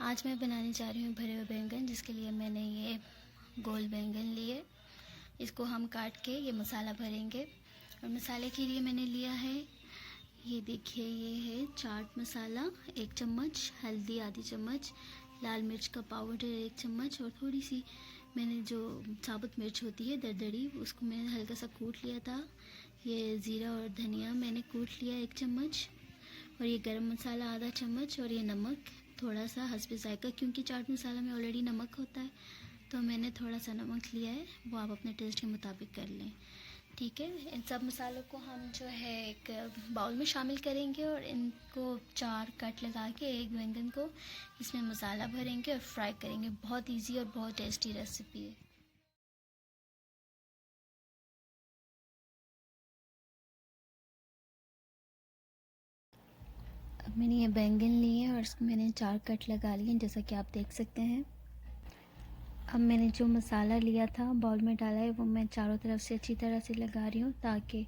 आज मैं बनाने जा रही हूँ भरे हुए बैंगन, जिसके लिए मैंने ये गोल बैंगन लिए। इसको हम काट के ये मसाला भरेंगे। और मसाले के लिए मैंने लिया है, ये देखिए, ये है चाट मसाला 1 चम्मच, हल्दी आधी चम्मच, लाल मिर्च का पाउडर 1 चम्मच, और थोड़ी सी मैंने जो साबुत मिर्च होती है दरदरी, उसको मैंने हल्का सा कूट लिया था। ये ज़ीरा और धनिया मैंने कूट लिया 1 चम्मच, और ये गरम मसाला आधा चम्मच, और ये नमक थोड़ा सा हस्बे जायका, क्योंकि चाट मसाला में ऑलरेडी नमक होता है तो मैंने थोड़ा सा नमक लिया है, वो आप अपने टेस्ट के मुताबिक कर लें। ठीक है, इन सब मसालों को हम जो है एक बाउल में शामिल करेंगे और इनको 4 कट लगा के एक बैंगन को इसमें मसाला भरेंगे और फ्राई करेंगे। बहुत इजी और बहुत टेस्टी रेसिपी है। अब मैंने ये बैंगन लिए और इसको मैंने 4 कट लगा लिए, जैसा कि आप देख सकते हैं। अब मैंने जो मसाला लिया था बाउल में डाला है, वो मैं चारों तरफ से अच्छी तरह से लगा रही हूँ ताकि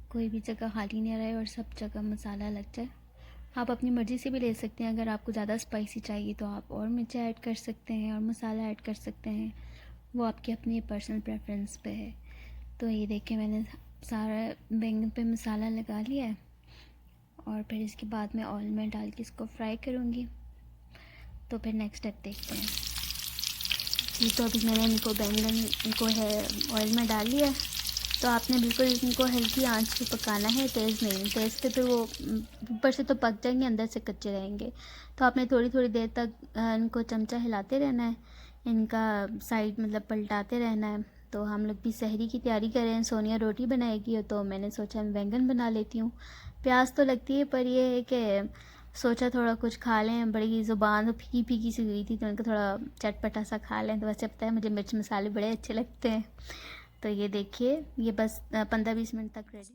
कोई भी जगह खाली नहीं रहे और सब जगह मसाला लग जाए। आप अपनी मर्ज़ी से भी ले सकते हैं, अगर आपको ज़्यादा स्पाइसी चाहिए तो आप और मिर्चा ऐड कर सकते हैं और मसाला ऐड कर सकते हैं, वो आपकी अपनी पर्सनल प्रेफरेंस पे है। तो ये देखिए, मैंने सारा बैंगन पे मसाला लगा लिया है और फिर इसके बाद मैं ऑयल में डाल के इसको फ्राई करूँगी। तो फिर नेक्स्ट स्टेप देखते हैं जी। तो अभी मैंने इनको है ऑयल में डाल लिया है। तो आपने बिल्कुल इनको हल्की आंच पे पकाना है, तेज़ नहीं। तेज़ पे फिर वो ऊपर से तो पक जाएंगे, अंदर से कच्चे रहेंगे। तो आपने थोड़ी थोड़ी देर तक इनको चमचा हिलाते रहना है, इनका साइड मतलब पलटाते रहना है। तो हम लोग भी सहरी की तैयारी कर रहे हैं, सोनिया रोटी बनाएगी तो मैंने सोचा मैं बैंगन बना लेती हूँ। प्यास तो लगती है, पर ये है कि सोचा थोड़ा कुछ खा लें। बड़ी ज़ुबान तो फीकी फीकी सी हुई थी, तो उनको थोड़ा चटपटा सा खा लें। तो वैसे पता है मुझे मिर्च मसाले बड़े अच्छे लगते हैं। तो ये देखिए, ये बस 15-20 मिनट तक रेडी।